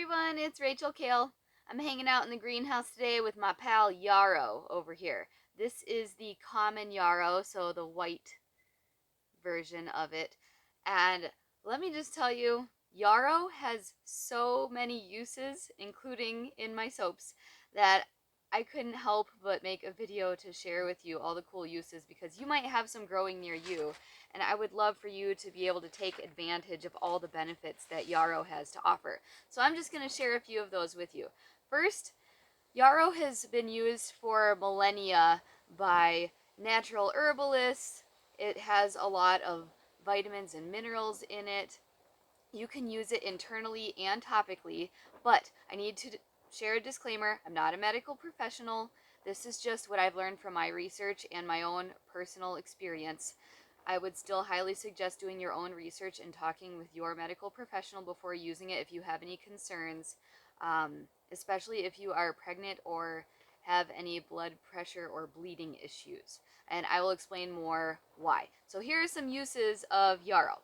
everyone, it's Rachel Kale. I'm hanging out in the greenhouse today with my pal Yarrow over here. This is the common Yarrow, so the white version of it. And let me just tell you, Yarrow has so many uses, including in my soaps, that I couldn't help but make a video to share with you all the cool uses because you might have some growing near you, and I would love for you to be able to take advantage of all the benefits that Yarrow has to offer. So I'm just going to share a few of those with you. First, Yarrow has been used for millennia by natural herbalists. It has a lot of vitamins and minerals in it. You can use it internally and topically, but I need to share a disclaimer. I'm not a medical professional. This is just what I've learned from my research and my own personal experience. I would still highly suggest doing your own research and talking with your medical professional before using it if you have any concerns, especially if you are pregnant or have any blood pressure or bleeding issues. And I will explain more why. So here are some uses of yarrow.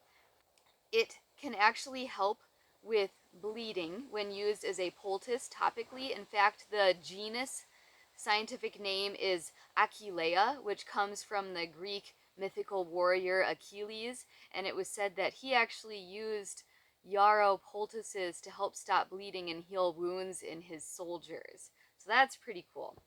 It can actually help with bleeding when used as a poultice topically. In fact, the genus scientific name is Achillea, which comes from the Greek mythical warrior Achilles, and it was said that he actually used yarrow poultices to help stop bleeding and heal wounds in his soldiers. So that's pretty cool.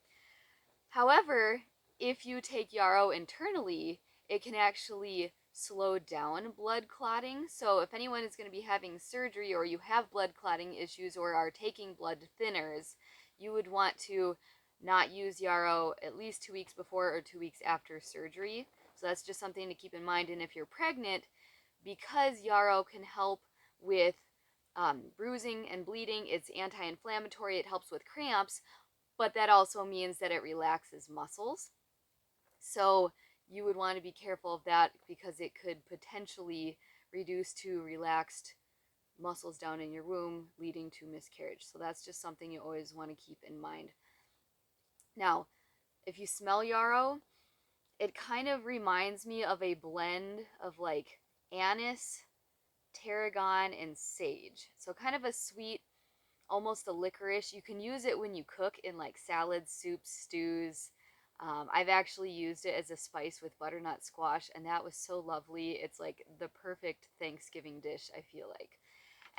However, if you take yarrow internally, it can actually slow down blood clotting. So if anyone is going to be having surgery or you have blood clotting issues or are taking blood thinners, you would want to not use yarrow at least 2 weeks before or 2 weeks after surgery. So that's just something to keep in mind. And if you're pregnant, because yarrow can help with bruising and bleeding, it's anti-inflammatory, it helps with cramps, but that also means that it relaxes muscles. So you would want to be careful of that because it could potentially reduce to relaxed muscles down in your womb, leading to miscarriage. So that's just something you always want to keep in mind. Now, if you smell yarrow, it kind of reminds me of a blend of like anise, tarragon, and sage. So kind of a sweet, almost a licorice. You can use it when you cook in like salads, soups, stews. I've actually used it as a spice with butternut squash, and that was so lovely. It's like the perfect Thanksgiving dish, I feel like.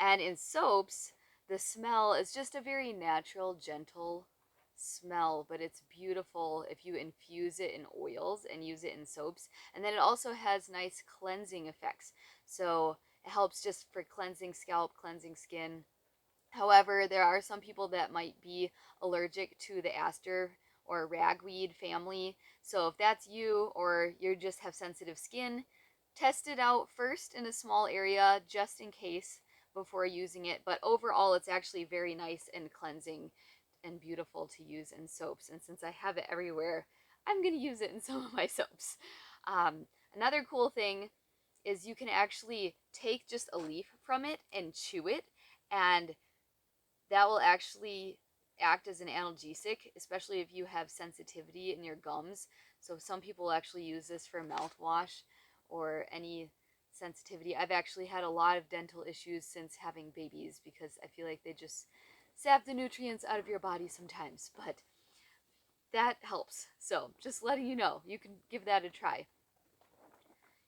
And in soaps, the smell is just a very natural, gentle smell, but it's beautiful if you infuse it in oils and use it in soaps. And then it also has nice cleansing effects. So it helps just for cleansing scalp, cleansing skin. However, there are some people that might be allergic to the aster or ragweed family. So if that's you or you just have sensitive skin, test it out first in a small area just in case before using it. But overall, it's actually very nice and cleansing and beautiful to use in soaps. And since I have it everywhere, I'm going to use it in some of my soaps. Another cool thing is you can actually take just a leaf from it and chew it, and that will actually act as an analgesic, especially if you have sensitivity in your gums. So some people actually use this for mouthwash or any sensitivity. I've actually had a lot of dental issues since having babies because I feel like they just sap the nutrients out of your body sometimes, but that helps. So just letting you know, you can give that a try.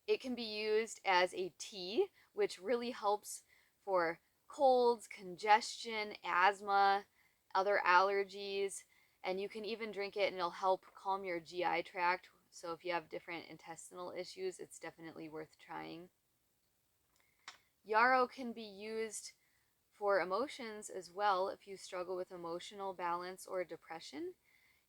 It can be used as a tea, which really helps for colds, congestion, asthma, other allergies, and you can even drink it and it'll help calm your GI tract. So if you have different intestinal issues, it's definitely worth trying. Yarrow can be used for emotions as well if you struggle with emotional balance or depression.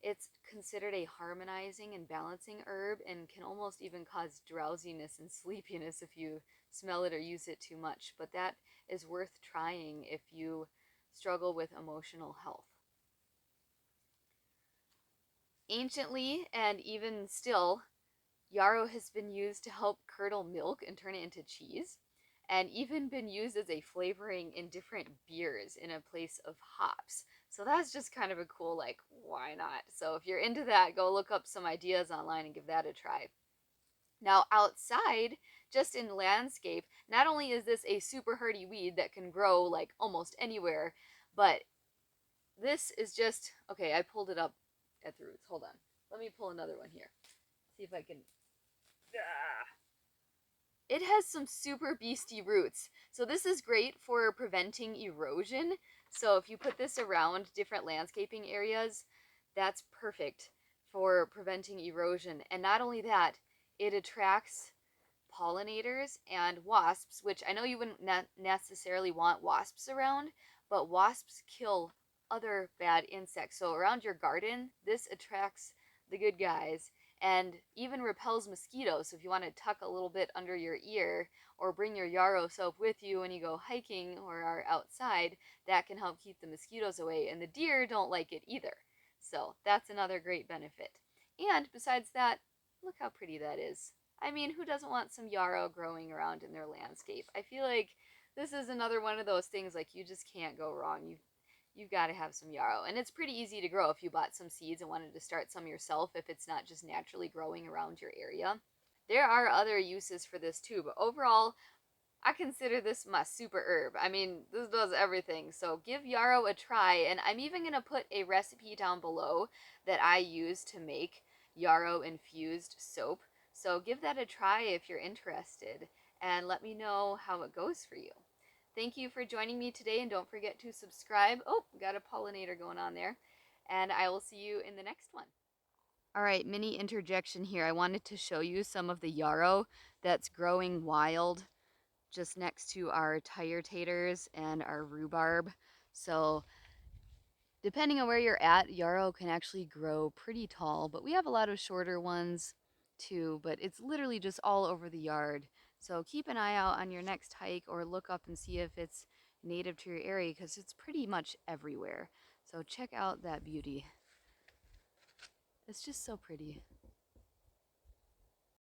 It's considered a harmonizing and balancing herb and can almost even cause drowsiness and sleepiness if you smell it or use it too much. But that is worth trying if you struggle with emotional health. Anciently and even still, yarrow has been used to help curdle milk and turn it into cheese, and even been used as a flavoring in different beers in a place of hops. So that's just kind of a cool, like, why not? So if you're into that, go look up some ideas online and give that a try. Now, outside, just in landscape, not only is this a super hardy weed that can grow like almost anywhere, But this is just, okay, I pulled it up at the roots. Hold on. Let me pull another one here. See if I can. It has some super beastie roots. So this is great for preventing erosion. So if you put this around different landscaping areas, that's perfect for preventing erosion. And not only that, it attracts pollinators and wasps, which I know you wouldn't necessarily want wasps around, but wasps kill other bad insects. So around your garden, this attracts the good guys and even repels mosquitoes. So if you want to tuck a little bit under your ear or bring your Yarrow soap with you when you go hiking or are outside, that can help keep the mosquitoes away. And the deer don't like it either. So that's another great benefit. And besides that, look how pretty that is. I mean, who doesn't want some yarrow growing around in their landscape? I feel like this is another one of those things like you just can't go wrong. You've got to have some yarrow. And it's pretty easy to grow if you bought some seeds and wanted to start some yourself if it's not just naturally growing around your area. There are other uses for this too, but overall, I consider this my super herb. I mean, this does everything. So give yarrow a try, and I'm even going to put a recipe down below that I use to make yarrow infused soap. So give that a try if you're interested, and let me know how it goes for you. Thank you for joining me today, and don't forget to subscribe. Oh, got a pollinator going on there. And I will see you in the next one. All right, mini interjection here. I wanted to show you some of the yarrow that's growing wild just next to our tire taters and our rhubarb. So depending on where you're at, yarrow can actually grow pretty tall, but we have a lot of shorter ones too, but it's literally just all over the yard. So keep an eye out on your next hike or look up and see if it's native to your area because it's pretty much everywhere. So check out that beauty. It's just so pretty.